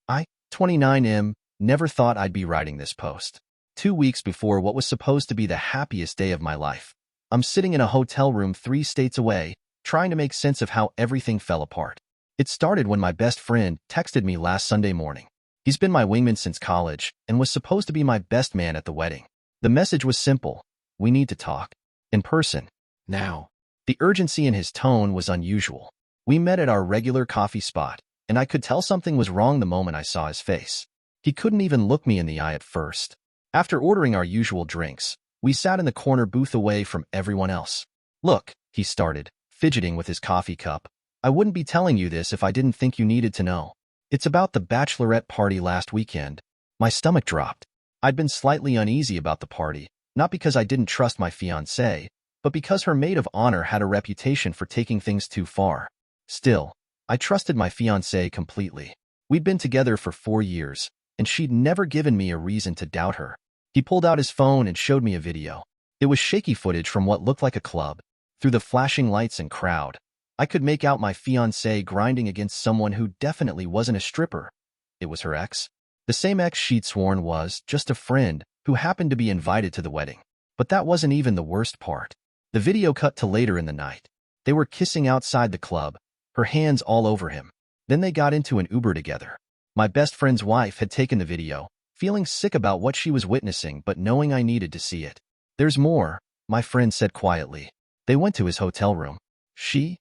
I, 29M, never thought I'd be writing this post. 2 weeks before what was supposed to be the happiest day of my life, I'm sitting in a hotel room 3 states away, trying to make sense of how everything fell apart. It started when my best friend texted me last Sunday morning. He's been my wingman since college and was supposed to be my best man at the wedding. The message was simple: we need to talk. In person. Now. The urgency in his tone was unusual. We met at our regular coffee spot, and I could tell something was wrong the moment I saw his face. He couldn't even look me in the eye at first. After ordering our usual drinks, we sat in the corner booth away from everyone else. Look, he started, fidgeting with his coffee cup. I wouldn't be telling you this if I didn't think you needed to know. It's about the Bachelorette party last weekend. My stomach dropped. I'd been slightly uneasy about the party, not because I didn't trust my fiancée, but because her maid of honor had a reputation for taking things too far. Still, I trusted my fiancée completely. We'd been together for 4 years, and she'd never given me a reason to doubt her. He pulled out his phone and showed me a video. It was shaky footage from what looked like a club. Through the flashing lights and crowd, I could make out my fiancée grinding against someone who definitely wasn't a stripper. It was her ex. The same ex she'd sworn was just a friend who happened to be invited to the wedding. But that wasn't even the worst part. The video cut to later in the night. They were kissing outside the club, her hands all over him. Then they got into an Uber together. My best friend's wife had taken the video, feeling sick about what she was witnessing but knowing I needed to see it. There's more, my friend said quietly. They went to his hotel room. She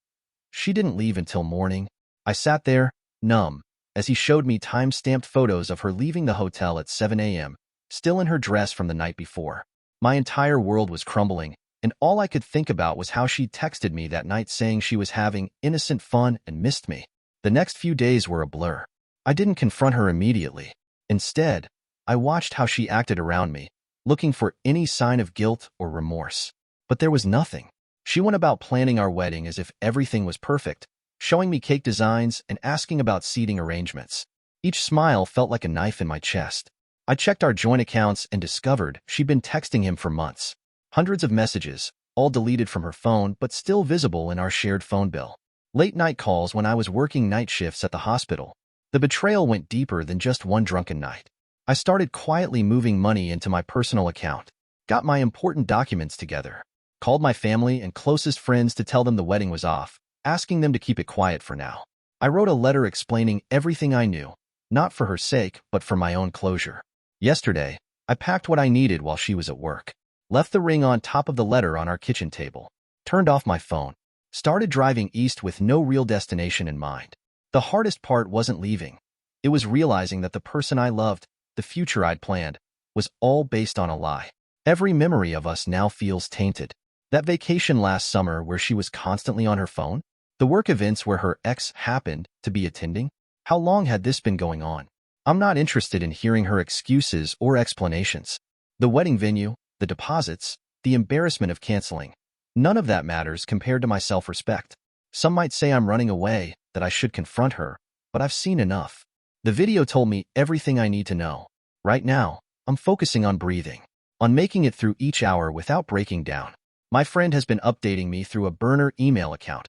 didn't leave until morning. I sat there, numb, as he showed me time-stamped photos of her leaving the hotel at 7 a.m., still in her dress from the night before. My entire world was crumbling, and all I could think about was how she texted me that night saying she was having innocent fun and missed me. The next few days were a blur. I didn't confront her immediately. Instead, I watched how she acted around me, looking for any sign of guilt or remorse. But there was nothing. She went about planning our wedding as if everything was perfect, showing me cake designs and asking about seating arrangements. Each smile felt like a knife in my chest. I checked our joint accounts and discovered she'd been texting him for months. Hundreds of messages, all deleted from her phone but still visible in our shared phone bill. Late-night calls when I was working night shifts at the hospital. The betrayal went deeper than just one drunken night. I started quietly moving money into my personal account, got my important documents together, called my family and closest friends to tell them the wedding was off, asking them to keep it quiet for now. I wrote a letter explaining everything I knew, not for her sake, but for my own closure. Yesterday, I packed what I needed while she was at work, left the ring on top of the letter on our kitchen table, turned off my phone, started driving east with no real destination in mind. The hardest part wasn't leaving. It was realizing that the person I loved, the future I'd planned, was all based on a lie. Every memory of us now feels tainted. That vacation last summer where she was constantly on her phone? The work events where her ex happened to be attending? How long had this been going on? I'm not interested in hearing her excuses or explanations. The wedding venue, the deposits, the embarrassment of canceling. None of that matters compared to my self-respect. Some might say I'm running away, that I should confront her, but I've seen enough. The video told me everything I need to know. Right now, I'm focusing on breathing, on making it through each hour without breaking down. My friend has been updating me through a burner email account.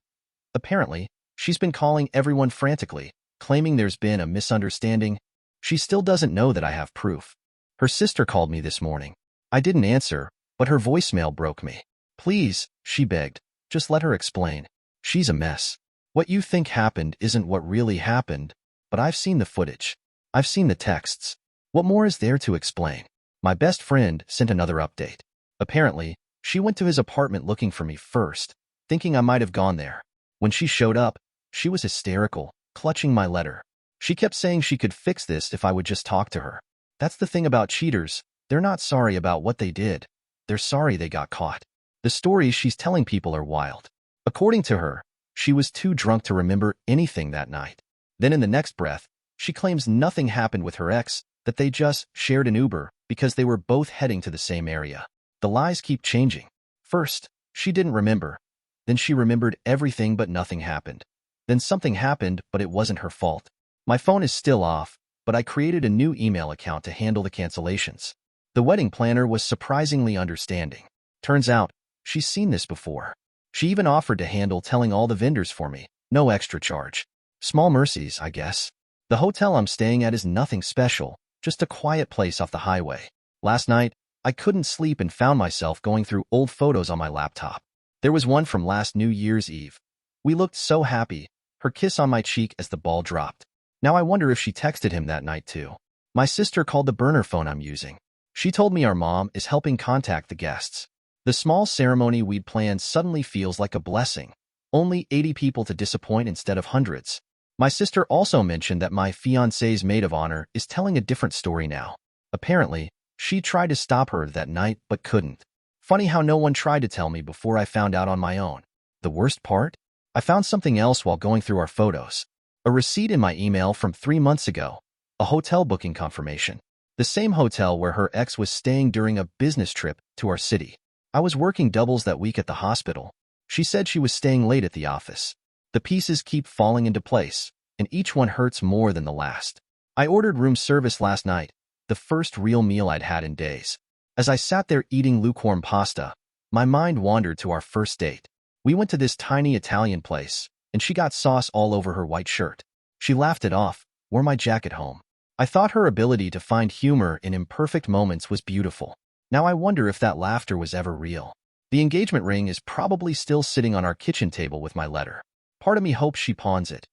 Apparently, she's been calling everyone frantically, claiming there's been a misunderstanding. She still doesn't know that I have proof. Her sister called me this morning. I didn't answer, but her voicemail broke me. Please, she begged, just let her explain. She's a mess. What you think happened isn't what really happened, but I've seen the footage. I've seen the texts. What more is there to explain? My best friend sent another update. Apparently, she went to his apartment looking for me first, thinking I might have gone there. When she showed up, she was hysterical, clutching my letter. She kept saying she could fix this if I would just talk to her. That's the thing about cheaters. They're not sorry about what they did. They're sorry they got caught. The stories she's telling people are wild. According to her, she was too drunk to remember anything that night. Then in the next breath, she claims nothing happened with her ex, that they just shared an Uber because they were both heading to the same area. The lies keep changing. First, she didn't remember. Then she remembered everything but nothing happened. Then something happened, but it wasn't her fault. My phone is still off, but I created a new email account to handle the cancellations. The wedding planner was surprisingly understanding. Turns out, she's seen this before. She even offered to handle telling all the vendors for me, no extra charge. Small mercies, I guess. The hotel I'm staying at is nothing special, just a quiet place off the highway. Last night, I couldn't sleep and found myself going through old photos on my laptop. There was one from last New Year's Eve. We looked so happy, her kiss on my cheek as the ball dropped. Now I wonder if she texted him that night too. My sister called the burner phone I'm using. She told me our mom is helping contact the guests. The small ceremony we'd planned suddenly feels like a blessing. Only 80 people to disappoint instead of hundreds. My sister also mentioned that my fiancé's maid of honor is telling a different story now. Apparently, she tried to stop her that night but couldn't. Funny how no one tried to tell me before I found out on my own. The worst part? I found something else while going through our photos. A receipt in my email from 3 months ago. A hotel booking confirmation. The same hotel where her ex was staying during a business trip to our city. I was working doubles that week at the hospital. She said she was staying late at the office. The pieces keep falling into place, and each one hurts more than the last. I ordered room service last night, the first real meal I'd had in days. As I sat there eating lukewarm pasta, my mind wandered to our first date. We went to this tiny Italian place, and she got sauce all over her white shirt. She laughed it off, wore my jacket home. I thought her ability to find humor in imperfect moments was beautiful. Now I wonder if that laughter was ever real. The engagement ring is probably still sitting on our kitchen table with my letter. Part of me hopes she pawns it.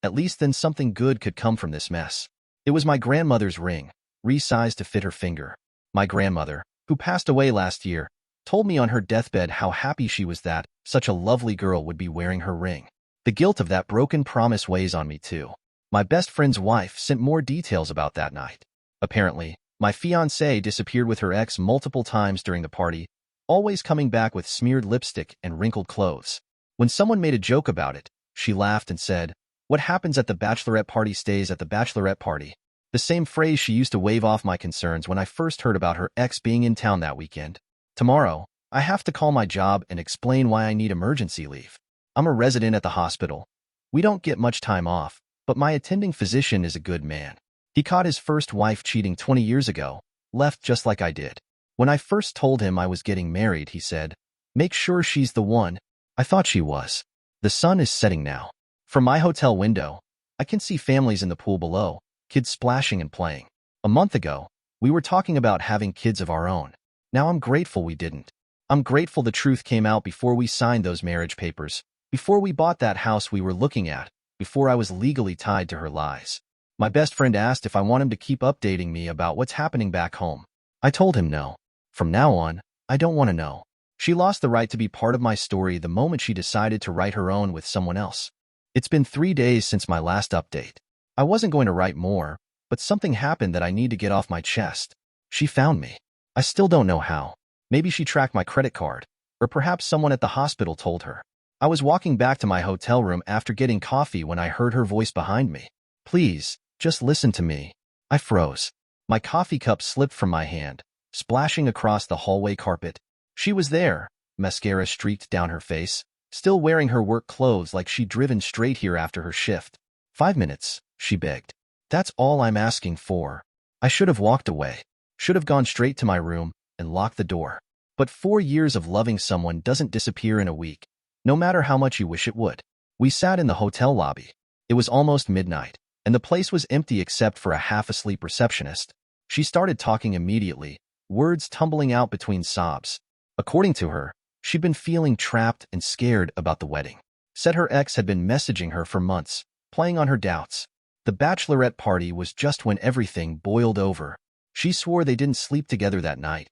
At least then something good could come from this mess. It was my grandmother's ring, resized to fit her finger. My grandmother, who passed away last year, told me on her deathbed how happy she was that such a lovely girl would be wearing her ring. The guilt of that broken promise weighs on me too. My best friend's wife sent more details about that night. Apparently, my fiancée disappeared with her ex multiple times during the party, always coming back with smeared lipstick and wrinkled clothes. When someone made a joke about it, she laughed and said, "What happens at the bachelorette party stays at the bachelorette party." The same phrase she used to wave off my concerns when I first heard about her ex being in town that weekend. Tomorrow, I have to call my job and explain why I need emergency leave. I'm a resident at the hospital. We don't get much time off, but my attending physician is a good man. He caught his first wife cheating 20 years ago, left just like I did. When I first told him I was getting married, he said, "Make sure she's the one." I thought she was. The sun is setting now. From my hotel window, I can see families in the pool below, kids splashing and playing. A month ago, we were talking about having kids of our own. Now I'm grateful we didn't. I'm grateful the truth came out before we signed those marriage papers, before we bought that house we were looking at, before I was legally tied to her lies. My best friend asked if I want him to keep updating me about what's happening back home. I told him no. From now on, I don't want to know. She lost the right to be part of my story the moment she decided to write her own with someone else. It's been 3 days since my last update. I wasn't going to write more, but something happened that I need to get off my chest. She found me. I still don't know how. Maybe she tracked my credit card, or perhaps someone at the hospital told her. I was walking back to my hotel room after getting coffee when I heard her voice behind me. "Please, just listen to me." I froze. My coffee cup slipped from my hand, splashing across the hallway carpet. She was there, mascara streaked down her face, still wearing her work clothes like she'd driven straight here after her shift. 5 minutes, she begged. That's all I'm asking for. I should have walked away. Should have gone straight to my room and locked the door. But 4 years of loving someone doesn't disappear in a week, no matter how much you wish it would. We sat in the hotel lobby. It was almost midnight, and the place was empty except for a half-asleep receptionist. She started talking immediately, words tumbling out between sobs. According to her, she'd been feeling trapped and scared about the wedding. Said her ex had been messaging her for months, playing on her doubts. The bachelorette party was just when everything boiled over. She swore they didn't sleep together that night.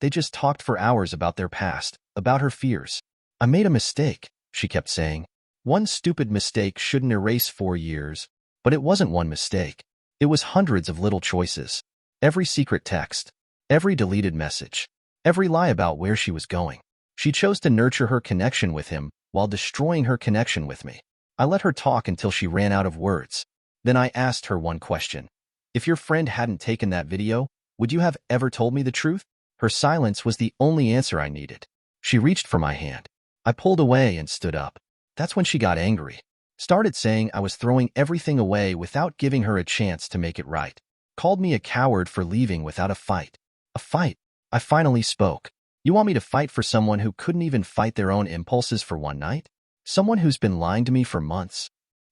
They just talked for hours about their past, about her fears. "I made a mistake," she kept saying. "One stupid mistake shouldn't erase 4 years." But it wasn't one mistake. It was hundreds of little choices. Every secret text, every deleted message, every lie about where she was going. She chose to nurture her connection with him while destroying her connection with me. I let her talk until she ran out of words. Then I asked her one question. "If your friend hadn't taken that video, would you have ever told me the truth?" Her silence was the only answer I needed. She reached for my hand. I pulled away and stood up. That's when she got angry. Started saying I was throwing everything away without giving her a chance to make it right. Called me a coward for leaving without a fight. A fight. I finally spoke. "You want me to fight for someone who couldn't even fight their own impulses for one night? Someone who's been lying to me for months?"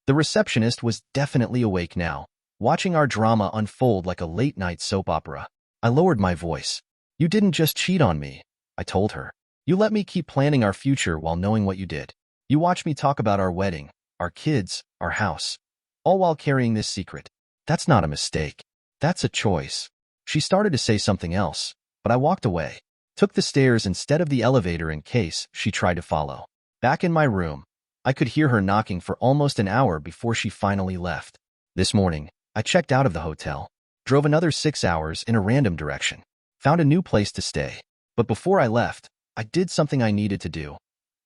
The receptionist was definitely awake now, watching our drama unfold like a late-night soap opera. I lowered my voice. "You didn't just cheat on me," I told her. "You let me keep planning our future while knowing what you did. You watched me talk about our wedding, our kids, our house, all while carrying this secret. That's not a mistake. That's a choice." She started to say something else, but I walked away, took the stairs instead of the elevator in case she tried to follow. Back in my room, I could hear her knocking for almost an hour before she finally left. This morning, I checked out of the hotel, drove another 6 hours in a random direction, found a new place to stay. But before I left, I did something I needed to do.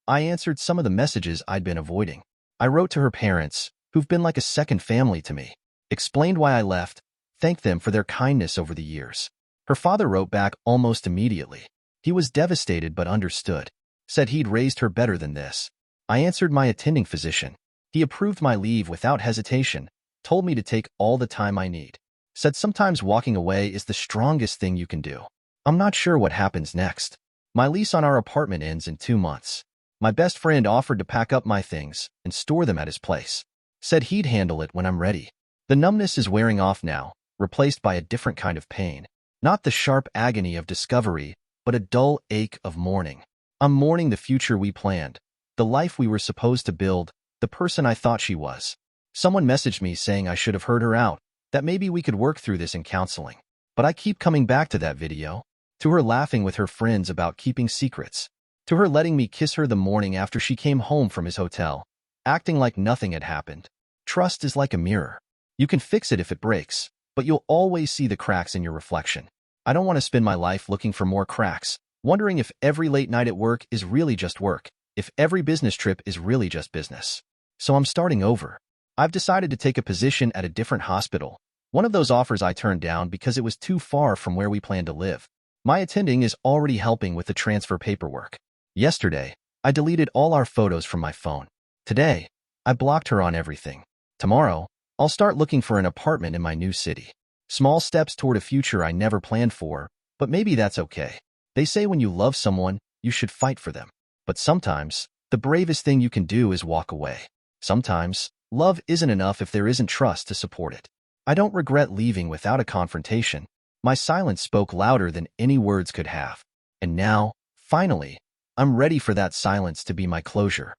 I answered some of the messages I'd been avoiding. I wrote to her parents, who've been like a second family to me, explained why I left, thanked them for their kindness over the years. Her father wrote back almost immediately. He was devastated but understood, said he'd raised her better than this. I answered my attending physician. He approved my leave without hesitation, told me to take all the time I need, said sometimes walking away is the strongest thing you can do. I'm not sure what happens next. My lease on our apartment ends in 2 months. My best friend offered to pack up my things and store them at his place. Said he'd handle it when I'm ready. The numbness is wearing off now, replaced by a different kind of pain. Not the sharp agony of discovery, but a dull ache of mourning. I'm mourning the future we planned, the life we were supposed to build, the person I thought she was. Someone messaged me saying I should have heard her out, that maybe we could work through this in counseling. But I keep coming back to that video, to her laughing with her friends about keeping secrets, to her letting me kiss her the morning after she came home from his hotel, acting like nothing had happened. Trust is like a mirror. You can fix it if it breaks, but you'll always see the cracks in your reflection. I don't want to spend my life looking for more cracks, wondering if every late night at work is really just work, if every business trip is really just business. So I'm starting over. I've decided to take a position at a different hospital, one of those offers I turned down because it was too far from where we planned to live. My attending is already helping with the transfer paperwork. Yesterday, I deleted all our photos from my phone. Today, I blocked her on everything. Tomorrow, I'll start looking for an apartment in my new city. Small steps toward a future I never planned for, but maybe that's okay. They say when you love someone, you should fight for them. But sometimes, the bravest thing you can do is walk away. Sometimes, love isn't enough if there isn't trust to support it. I don't regret leaving without a confrontation. My silence spoke louder than any words could have. And now, finally, I'm ready for that silence to be my closure.